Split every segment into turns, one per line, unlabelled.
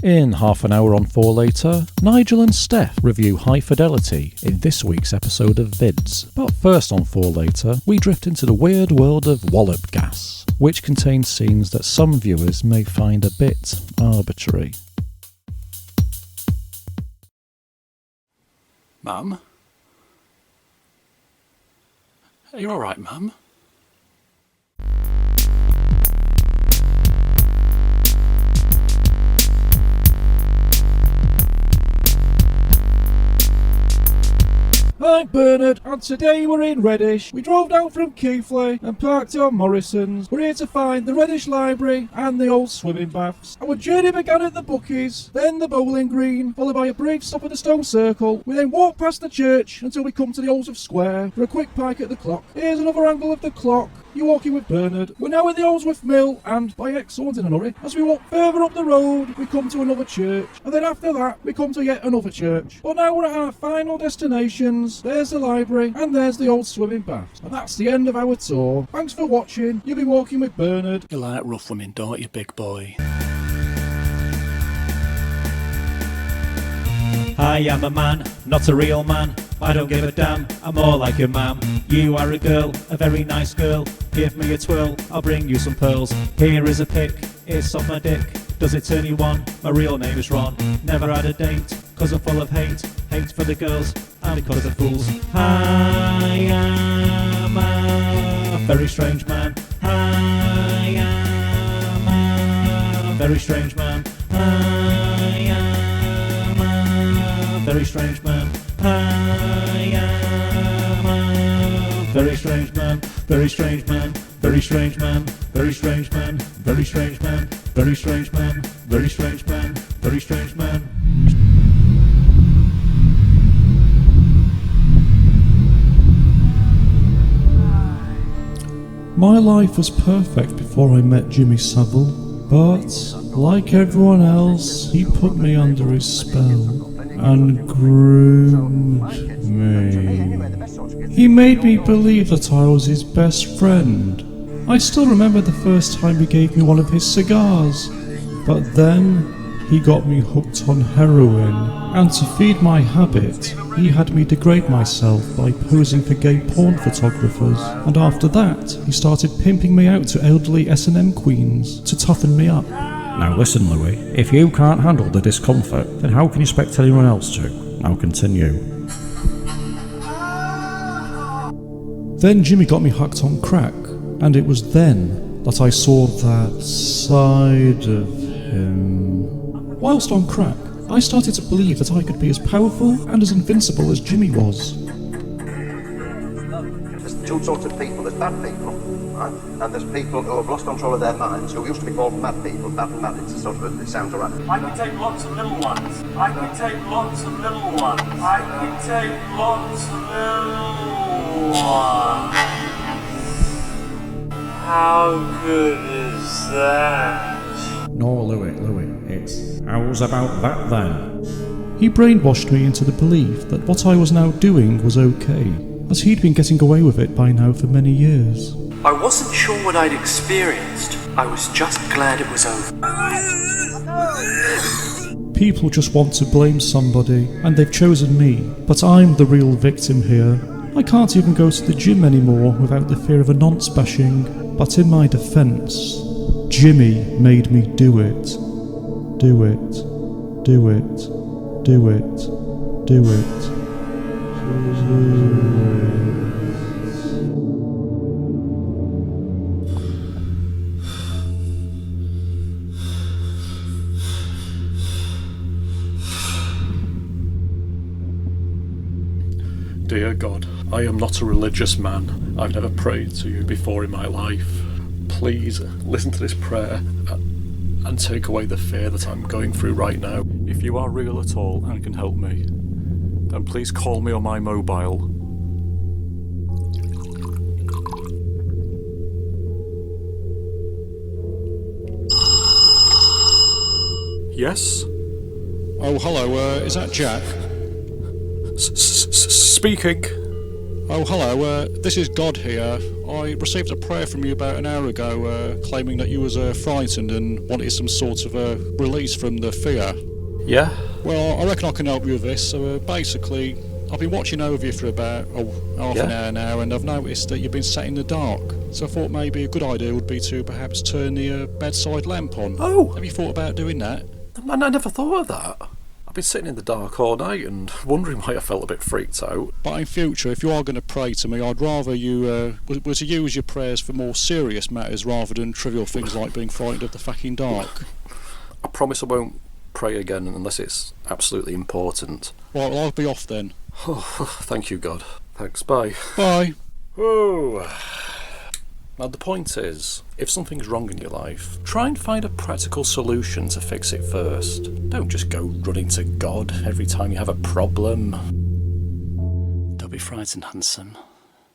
In half an hour on 4 Later, Nigel and Steph review High Fidelity in this week's episode of Vids. But first on 4 Later, we drift into the weird world of Wallop Gas, which contains scenes that some viewers may find a bit arbitrary.
Mum? Are you alright, Mum?
I'm Bernard, and today we're in Reddish. We drove down from Keighley and parked on Morrison's. We're here to find the Reddish Library and the old swimming baths. Our journey began at the Bookies, then the bowling green, followed by a brief stop at the Stone Circle. We then walk past the church until we come to the Oldsworth Square for a quick pike at the clock. Here's another angle of the clock. You're walking with Bernard. We're now at the Oldsworth Mill, and by X, someone's in a hurry. As we walk further up the road, we come to another church, and then after that, we come to yet another church. But now we're at our final destinations. There's the library, and there's the old swimming baths. And that's the end of our tour. Thanks for watching. You'll be walking with Bernard.
You like rough women, don't you, big boy?
I am a man, not a real man. I don't give a damn, I'm more like your mum. You are a girl, a very nice girl. Give me a twirl, I'll bring you some pearls. Here is a pic, it's off my dick. Does it turn you on? My real name is Ron. Never had a date, cause I'm full of hate. Hate for the girls, and because of fools. I am a very strange man. I am a very strange man. I am a very strange man. I am a very strange man, very strange man, very strange man, very strange man, very strange man, very strange man, very strange man, very strange man.
My life was perfect before I met Jimmy Savile, but like everyone else, he put me under his spell and groomed me. He made me believe that I was his best friend. I still remember the first time he gave me one of his cigars, but then he got me hooked on heroin, and to feed my habit, he had me degrade myself by posing for gay porn photographers, and after that, he started pimping me out to elderly S&M queens to toughen me up.
Now listen, Louis, if you can't handle the discomfort, then how can you expect anyone else to? Now continue.
Then Jimmy got me hooked on crack, and it was then that I saw that side of him. Whilst on crack, I started to believe that I could be as powerful and as invincible as Jimmy was.
There's two sorts of people. There's bad people, right? And there's people who have lost control of their minds, who used to be called mad people. Bad and mad, it's a sort of, it sounds alright.
I can take lots of little ones. I can take lots of little ones. I can take lots of little ones. How good is that?
No, Louis, it's how's about that then?
He brainwashed me into the belief that what I was now doing was okay, as he'd been getting away with it by now for many years.
I wasn't sure what I'd experienced. I was just glad it was over.
People just want to blame somebody, and they've chosen me, but I'm the real victim here. I can't even go to the gym anymore without the fear of a nonce bashing, but in my defence, Jimmy made me do it. Do it. Do it. Do it. Do it.
Dear God, I am not a religious man. I've never prayed to you before in my life. Please listen to this prayer and take away the fear that I'm going through right now. If you are real at all and can help me, then please call me on my mobile. Yes?
Oh, hello, is that Jack?
Speaking.
Oh, hello, this is God here, I received a prayer from you about an hour ago, claiming that you was frightened and wanted some sort of release from the fear.
Yeah?
Well, I reckon I can help you with this. So basically, I've been watching over you for about half an hour now, and I've noticed that you've been sat in the dark. So I thought maybe a good idea would be to perhaps turn the bedside lamp on.
Oh!
Have you thought about doing that?
Man, I never thought of that. I've been sitting in the dark all night and wondering why I felt a bit freaked out.
But in future, if you are going to pray to me, I'd rather you were to use your prayers for more serious matters rather than trivial things like being frightened of the fucking dark.
I promise I won't pray again unless it's absolutely important.
Right, well, I'll be off then.
Oh, thank you, God. Thanks, bye.
Bye.
Oh. Now, the point is, if something's wrong in your life, try and find a practical solution to fix it first. Don't just go running to God every time you have a problem. Don't be frightened, handsome.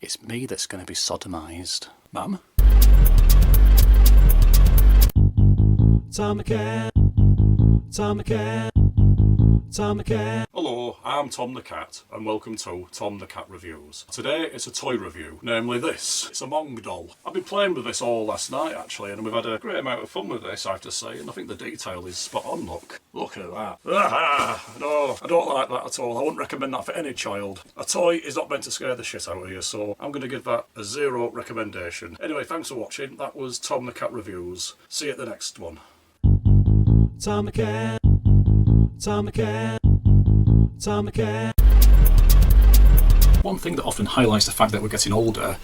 It's me that's going to be sodomised. Ma'am?
Tom the Cat. Tom the Cat. Tom the Cat.
Hello, I'm Tom the Cat, and welcome to Tom the Cat Reviews. Today it's a toy review, namely this. It's a Mong doll. I've been playing with this all last night actually, and we've had a great amount of fun with this, I have to say, and I think the detail is spot on, Look at that. No, I don't like that at all. I wouldn't recommend that for any child. A toy is not meant to scare the shit out of you, so I'm going to give that a 0 recommendation. Anyway, thanks for watching. That was Tom the Cat Reviews. See you at the next one.
Tom the Cat. Tom the Cat. Tom the Cat.
One thing that often highlights the fact that we're getting older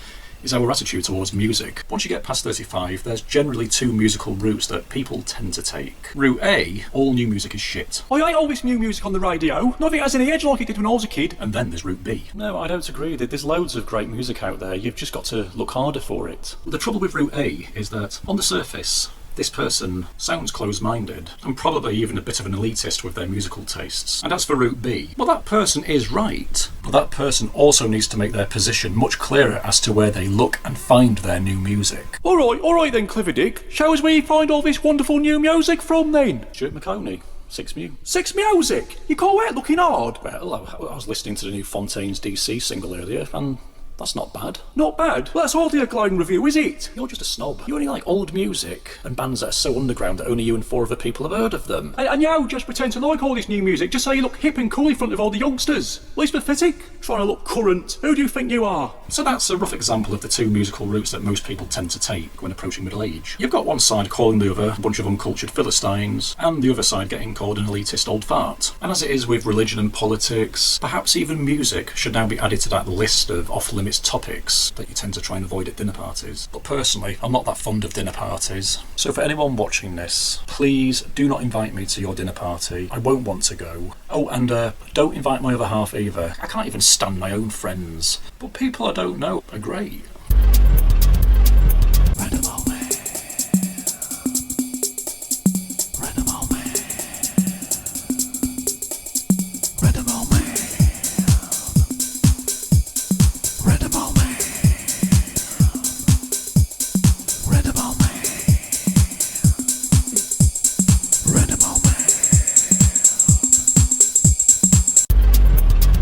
is our attitude towards music. Once you get past 35, there's generally two musical routes that people tend to take. Route A, all new music is shit.
I hate all this new music on the radio. Nothing has any edge like it did when I was a kid.
And then there's Route B. No, I don't agree. There's loads of great music out there. You've just got to look harder for it. The trouble with Route A is that, on the surface, this person sounds close-minded and probably even a bit of an elitist with their musical tastes. And as for Route B, well, that person is right, but that person also needs to make their position much clearer as to where they look and find their new music.
Alright then, Clever Dick. Show us where you find all this wonderful new music from then.
Stuart McConey, Six Mew.
Six Music? You call that looking hard?
Well, I was listening to the new Fontaine's DC single earlier, and that's not bad.
Not bad? Well, that's hardly a glowing review, is it?
You're just a snob. You only like old music and bands that are so underground that only you and 4 other people have heard of them.
And you just pretend to like all this new music just so you look hip and cool in front of all the youngsters. Least pathetic. Trying to look current. Who do you think you are?
So that's a rough example of the two musical routes that most people tend to take when approaching middle age. You've got one side calling the other a bunch of uncultured Philistines, and the other side getting called an elitist old fart. And as it is with religion and politics, perhaps even music should now be added to that list of off-limits topics that you tend to try and avoid at dinner parties. But personally, I'm not that fond of dinner parties. So for anyone watching this, please do not invite me to your dinner party. I won't want to go. Oh, and don't invite my other half either. I can't even stand my own friends. But people I don't know are great.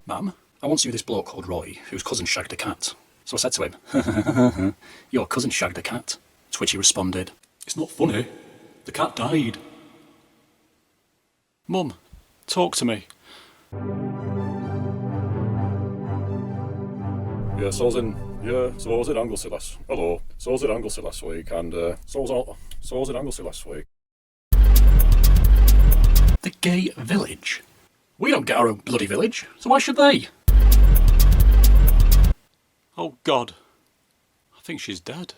Ma'am, I once knew this bloke called Roy, whose cousin shagged a cat. So I said to him, your cousin shagged a cat? To which he responded, it's not funny. The cat died. Mum, talk to me. Yeah, so I was in Anglesey last... Hello. So I was in Anglesey last week, and so I was in Anglesey last week. The gay village? We don't get our own bloody village, so why should they? Oh God, I think she's dead.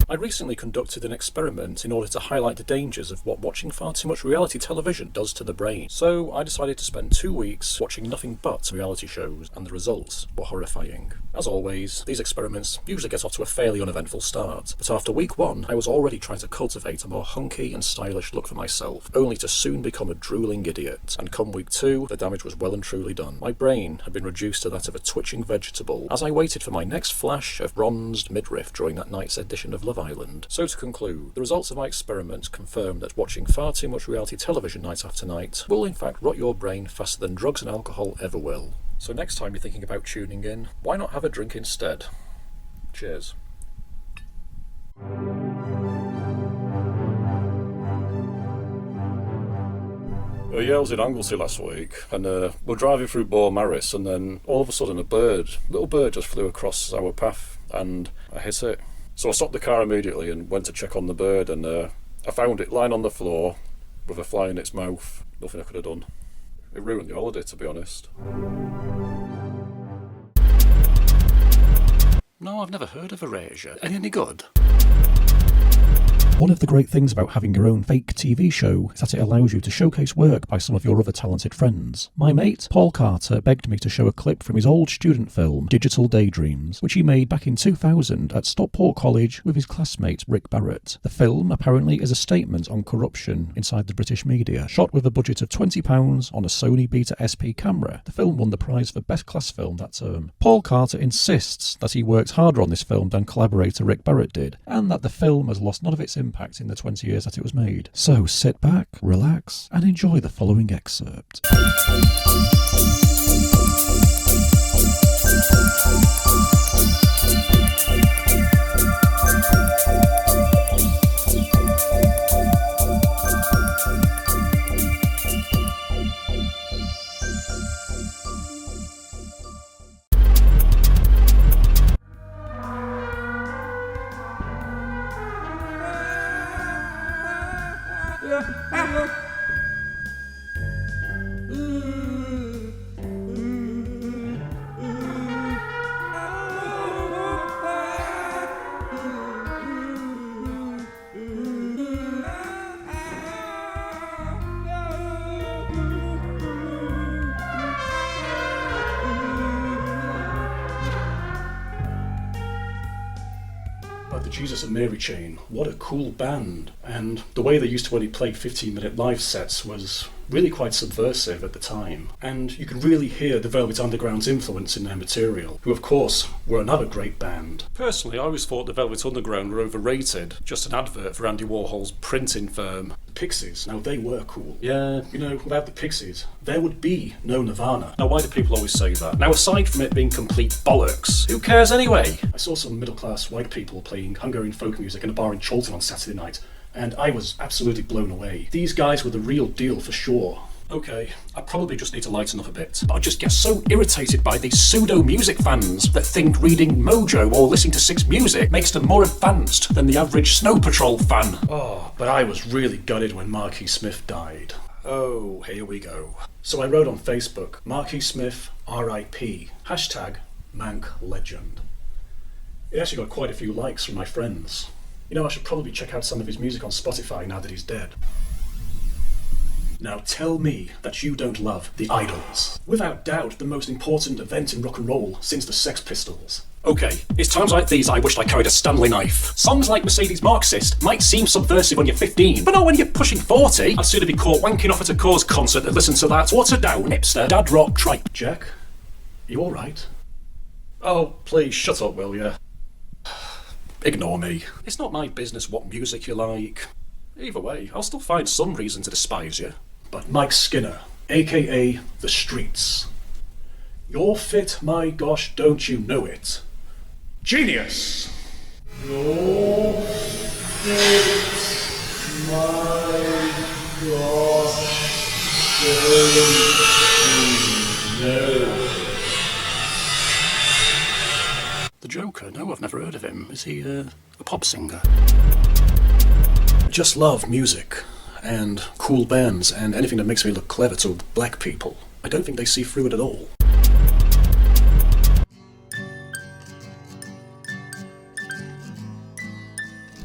I recently conducted an experiment in order to highlight the dangers of what watching far too much reality television does to the brain. So I decided to spend 2 weeks watching nothing but reality shows, and the results were horrifying. As always, these experiments usually get off to a fairly uneventful start, but after week 1, I was already trying to cultivate a more hunky and stylish look for myself, only to soon become a drooling idiot. And come week 2, the damage was well and truly done. My brain had been reduced to that of a twitching vegetable as I waited for my next flash of bronzed midriff during that night's edition of Love Island. So to conclude, the results of my experiment confirm that watching far too much reality television night after night will in fact rot your brain faster than drugs and alcohol ever will. So next time you're thinking about tuning in, why not have a drink instead? Cheers. Yeah, I was in Anglesey last week, and we're driving through Bourmaris, and then all of a sudden a little bird just flew across our path, and I hit it. So I stopped the car immediately and went to check on the bird, and I found it lying on the floor with a fly in its mouth. Nothing I could have done. It ruined the holiday, to be honest. No, I've never heard of Erasure. Any good?
One of the great things about having your own fake TV show is that it allows you to showcase work by some of your other talented friends. My mate, Paul Carter, begged me to show a clip from his old student film, Digital Daydreams, which he made back in 2000 at Stockport College with his classmate Rick Barrett. The film apparently is a statement on corruption inside the British media. Shot with a budget of £20 on a Sony Beta SP camera, the film won the prize for Best Class Film that term. Paul Carter insists that he worked harder on this film than collaborator Rick Barrett did, and that the film has lost none of its impact in the 20 years that it was made. So sit back, relax, and enjoy the following excerpt.
The Jesus and Mary chain, what a cool band. And the way they used to only play 15-minute live sets was really quite subversive at the time. And you can really hear the Velvet Underground's influence in their material, who of course were another great band. Personally, I always thought the Velvet Underground were overrated, just an advert for Andy Warhol's printing firm. The Pixies, now they were cool. Yeah, you know, without the Pixies, there would be no Nirvana. Now why do people always say that? Now aside from it being complete bollocks, who cares anyway? I saw some middle-class white people playing Hungarian folk music in a bar in Chorlton on Saturday night, and I was absolutely blown away. These guys were the real deal for sure. Okay, I probably just need to lighten up a bit, but I just get so irritated by these pseudo-music fans that think reading Mojo or listening to Six Music makes them more advanced than the average Snow Patrol fan. Oh, but I was really gutted when Marquis Smith died. Oh, here we go. So I wrote on Facebook, Marquis Smith, R.I.P., hashtag Mank Legend. It actually got quite a few likes from my friends. You know, I should probably check out some of his music on Spotify now that he's dead. Now tell me that you don't love the Idols. Without doubt, the most important event in rock and roll since the Sex Pistols. Okay, it's times like these I wished I carried a Stanley knife. Songs like Mercedes Marxist might seem subversive when you're 15, but not when you're pushing 40. I'd sooner be caught wanking off at a Cause concert than listen to that watered down hipster dad rock tripe. Jack, you alright? Oh, please shut up, will ya? Ignore me. It's not my business what music you like. Either way, I'll still find some reason to despise you. But Mike Skinner, aka The Streets. You're fit, my gosh, don't you know it? Genius! You're fit, my gosh, don't you know it? The Joker? No, I've never heard of him. Is he a pop singer? I just love music and cool bands and anything that makes me look clever to black people. I don't think they see through it at all.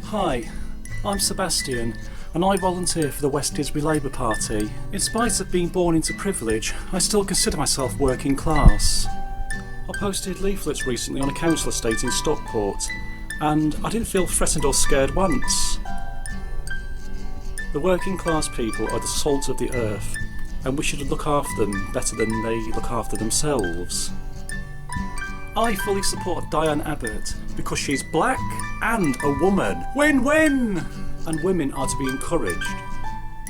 Hi, I'm Sebastian, and I volunteer for the West Didsbury Labour Party. In spite of being born into privilege, I still consider myself working class. I posted leaflets recently on a council estate in Stockport, and I didn't feel threatened or scared once. The working class people are the salt of the earth, and we should look after them better than they look after themselves. I fully support Diane Abbott because she's black and a woman. Win-win! And women are to be encouraged.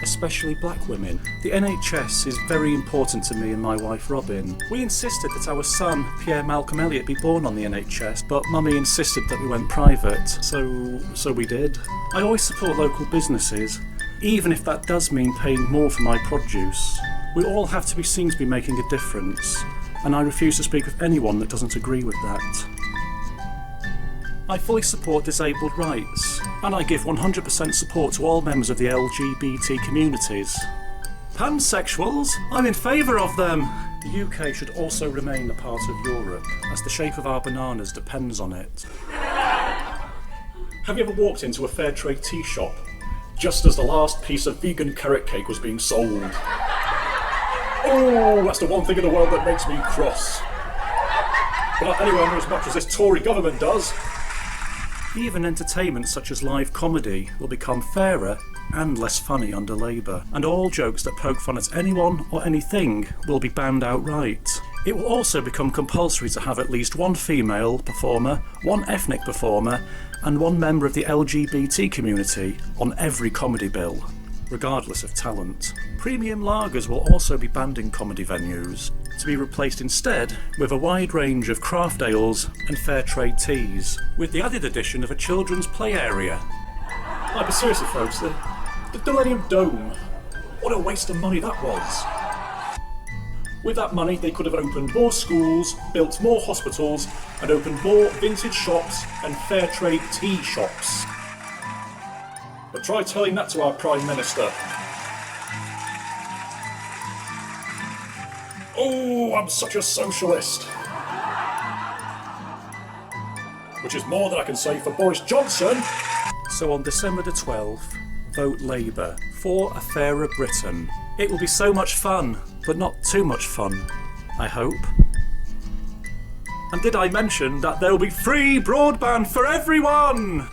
especially black women. The NHS is very important to me and my wife Robin. We insisted that our son, Pierre Malcolm Elliott, be born on the NHS, but Mummy insisted that we went private, so we did. I always support local businesses, even if that does mean paying more for my produce. We all have to be seen to be making a difference, and I refuse to speak with anyone that doesn't agree with that. I fully support disabled rights, and I give 100% support to all members of the LGBT communities. Pansexuals? I'm in favour of them! The UK should also remain a part of Europe, as the shape of our bananas depends on it. Have you ever walked into a fair trade tea shop, just as the last piece of vegan carrot cake was being sold? Oh, that's the one thing in the world that makes me cross. But not anywhere near as much as this Tory government does. Even entertainment such as live comedy will become fairer and less funny under Labour, and all jokes that poke fun at anyone or anything will be banned outright. It will also become compulsory to have at least one female performer, one ethnic performer, and one member of the LGBT community on every comedy bill, regardless of talent. Premium lagers will also be banned in comedy venues, to be replaced instead with a wide range of craft ales and fair trade teas, with the added addition of a children's play area. But seriously folks, the Millennium Dome, what a waste of money that was. With that money they could have opened more schools, built more hospitals, and opened more vintage shops and fair trade tea shops. But try telling that to our Prime Minister. Oh, I'm such a socialist. Which is more than I can say for Boris Johnson. So on December the 12th, vote Labour for a fairer Britain. It will be so much fun, but not too much fun, I hope. And did I mention that there will be free broadband for everyone?